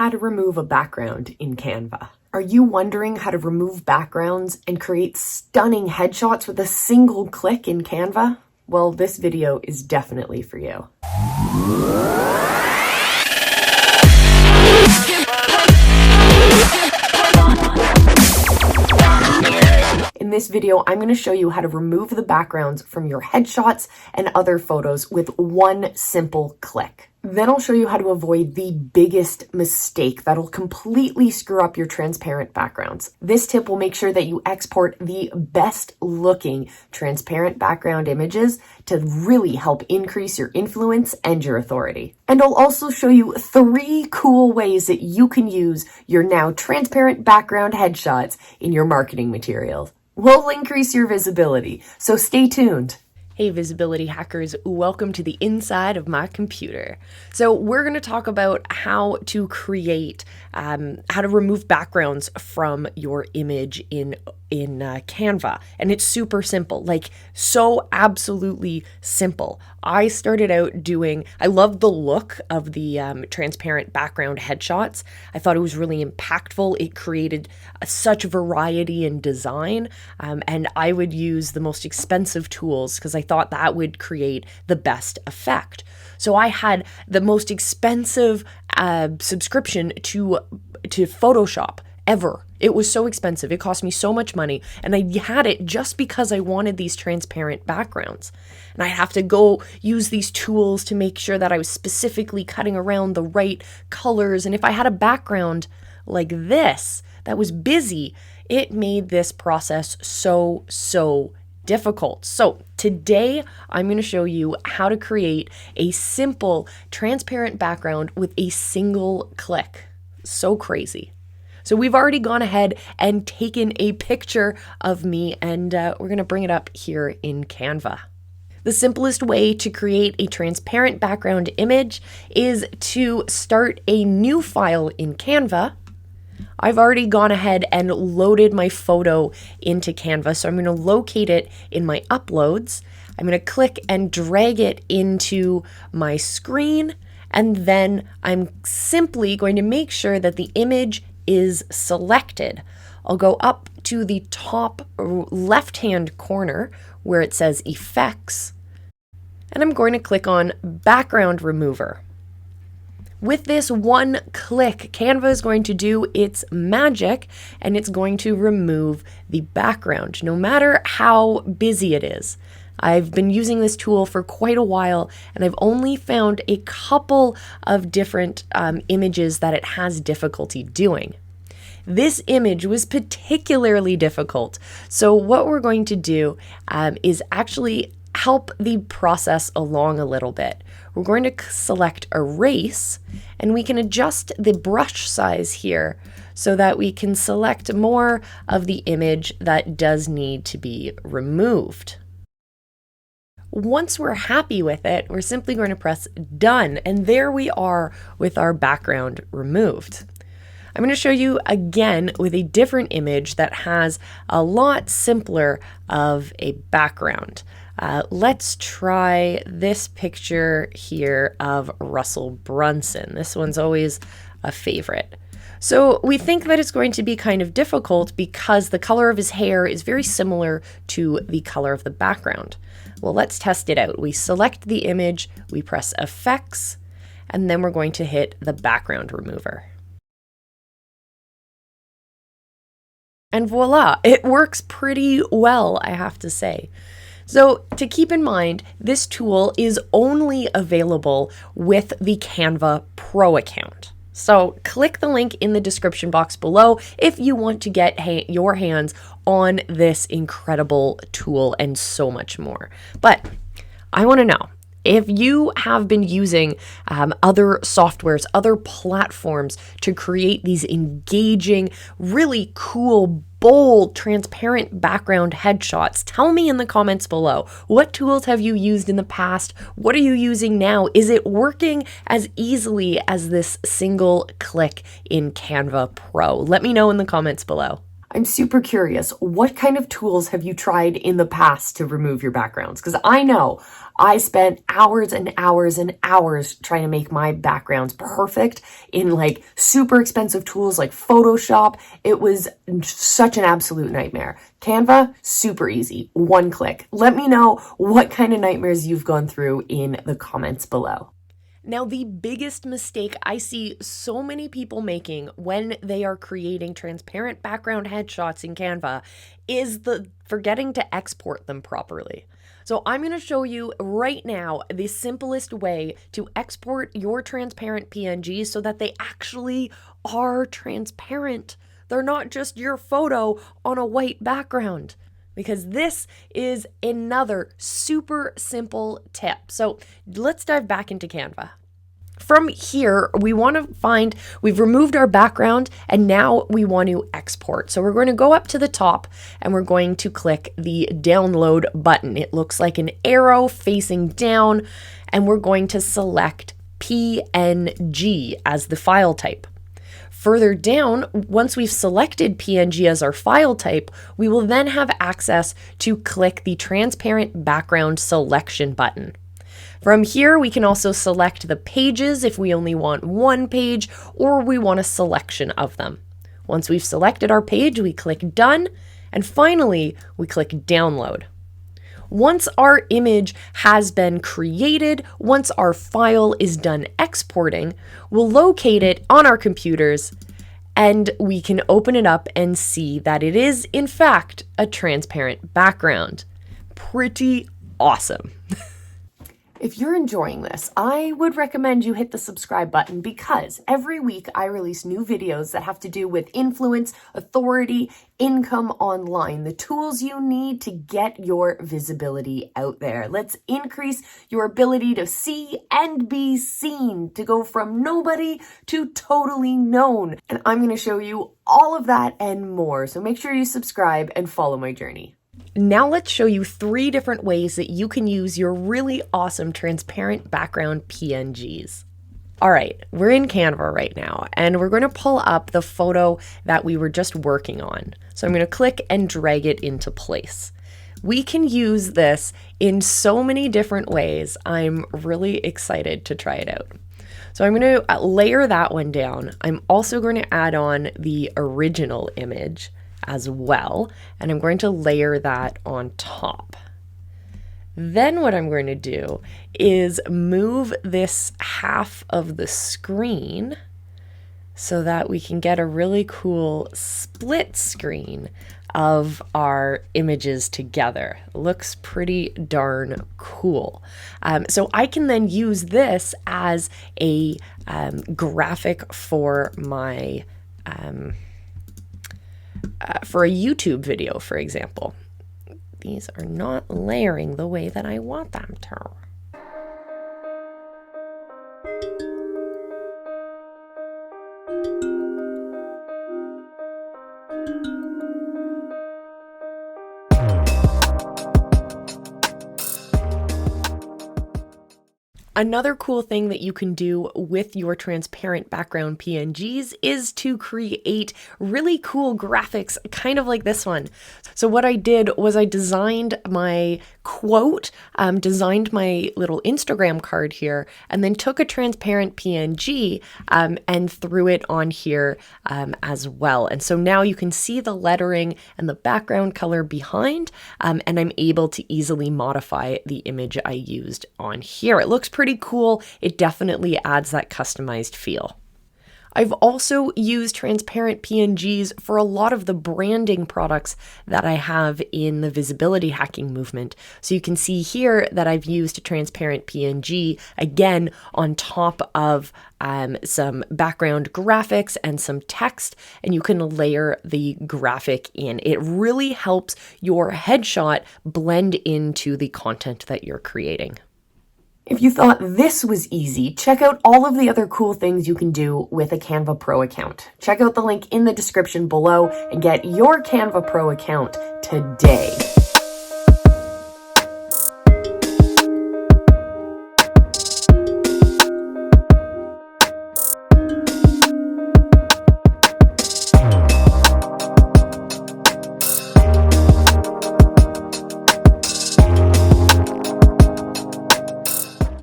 how to remove a background in Canva. Are you wondering how to remove backgrounds and create stunning headshots with a single click in Canva? Well, this video is definitely for you. In this video, I'm going to show you how to remove the backgrounds from your headshots and other photos with one simple click. Then I'll show you how to avoid the biggest mistake that'll completely screw up your transparent backgrounds. This tip will make sure that you export the best looking transparent background images to really help increase your influence and your authority. And I'll also show you 3 cool ways that you can use your now transparent background headshots in your marketing materials. Will increase your visibility, so stay tuned. Hey visibility hackers, welcome to the inside of my computer. So we're going to talk about how to create, how to remove backgrounds from your image in Canva. And it's super simple, like so absolutely simple. I started out I loved the look of the transparent background headshots. I thought it was really impactful. It created such variety in design. And I would use the most expensive tools because I thought that would create the best effect. So I had the most expensive subscription to Photoshop ever. It was so expensive. It cost me so much money. And I had it just because I wanted these transparent backgrounds. And I have to go use these tools to make sure that I was specifically cutting around the right colors. And if I had a background like this that was busy, it made this process so difficult. So today I'm going to show you how to create a simple transparent background with a single click. So crazy. So we've already gone ahead and taken a picture of me, and we're going to bring it up here in Canva. The simplest way to create a transparent background image is to start a new file in Canva. I've already gone ahead and loaded my photo into Canva, so I'm going to locate it in my uploads. I'm going to click and drag it into my screen, and then I'm simply going to make sure that the image is selected. I'll go up to the top left-hand corner where it says Effects, and I'm going to click on Background Remover. With this one click, Canva is going to do its magic and it's going to remove the background, no matter how busy it is. I've been using this tool for quite a while and I've only found a couple of different images that it has difficulty doing. This image was particularly difficult. So what we're going to do is actually help the process along a little bit. We're going to select Erase, and we can adjust the brush size here so that we can select more of the image that does need to be removed. Once we're happy with it, we're simply going to press Done, and there we are with our background removed. I'm going to show you again with a different image that has a lot simpler of a background. Let's try this picture here of Russell Brunson. This one's always a favorite. So we think that it's going to be kind of difficult because the color of his hair is very similar to the color of the background. Well, let's test it out. We select the image, we press Effects, and then we're going to hit the background remover. And voila, it works pretty well, I have to say. So to keep in mind, this tool is only available with the Canva Pro account. So click the link in the description box below if you want to get your hands on this incredible tool and so much more. But I want to know, if you have been using other softwares, other platforms to create these engaging, really cool, bold, transparent background headshots, tell me in the comments below. What tools have you used in the past? What are you using now? Is it working as easily as this single click in Canva Pro? Let me know in the comments below. I'm super curious, what kind of tools have you tried in the past to remove your backgrounds? Because I know I spent hours and hours and hours trying to make my backgrounds perfect in like super expensive tools like Photoshop. It was such an absolute nightmare. Canva, super easy, one click. Let me know what kind of nightmares you've gone through in the comments below. Now, the biggest mistake I see so many people making when they are creating transparent background headshots in Canva is forgetting to export them properly. So I'm going to show you right now the simplest way to export your transparent PNGs so that they actually are transparent. They're not just your photo on a white background. Because this is another super simple tip. So let's dive back into Canva. From here, we want to find, we've removed our background and now we want to export. So we're going to go up to the top and we're going to click the download button. It looks like an arrow facing down and we're going to select PNG as the file type. Further down, once we've selected PNG as our file type, we will then have access to click the transparent background selection button. From here, we can also select the pages if we only want one page or we want a selection of them. Once we've selected our page, we click done, and finally, we click download. Once our image has been created, once our file is done exporting, we'll locate it on our computers and we can open it up and see that it is, in fact, a transparent background. Pretty awesome. If you're enjoying this, I would recommend you hit the subscribe button because every week I release new videos that have to do with influence, authority, income online, the tools you need to get your visibility out there. Let's increase your ability to see and be seen, to go from nobody to totally known. And I'm going to show you all of that and more. So make sure you subscribe and follow my journey. Now let's show you 3 different ways that you can use your really awesome transparent background PNGs. All right, we're in Canva right now, and we're going to pull up the photo that we were just working on. So I'm going to click and drag it into place. We can use this in so many different ways. I'm really excited to try it out. So I'm going to layer that one down. I'm also going to add on the original image as well, and I'm going to layer that on top. Then what I'm going to do is move this half of the screen so that we can get a really cool split screen of our images together. Looks pretty darn cool. So I can then use this as a graphic for my for a YouTube video, for example. These are not layering the way that I want them to. Another cool thing that you can do with your transparent background PNGs is to create really cool graphics, kind of like this one. So what I did was I designed my quote, designed my little Instagram card here, and then took a transparent PNG and threw it on here as well. And so now you can see the lettering and the background color behind, and I'm able to easily modify the image I used on here. It looks pretty cool. It definitely adds that customized feel. I've also used transparent PNGs for a lot of the branding products that I have in the visibility hacking movement. So you can see here that I've used a transparent PNG, again, on top of some background graphics and some text, and you can layer the graphic in. It really helps your headshot blend into the content that you're creating. If you thought this was easy, check out all of the other cool things you can do with a Canva Pro account. Check out the link in the description below and get your Canva Pro account today.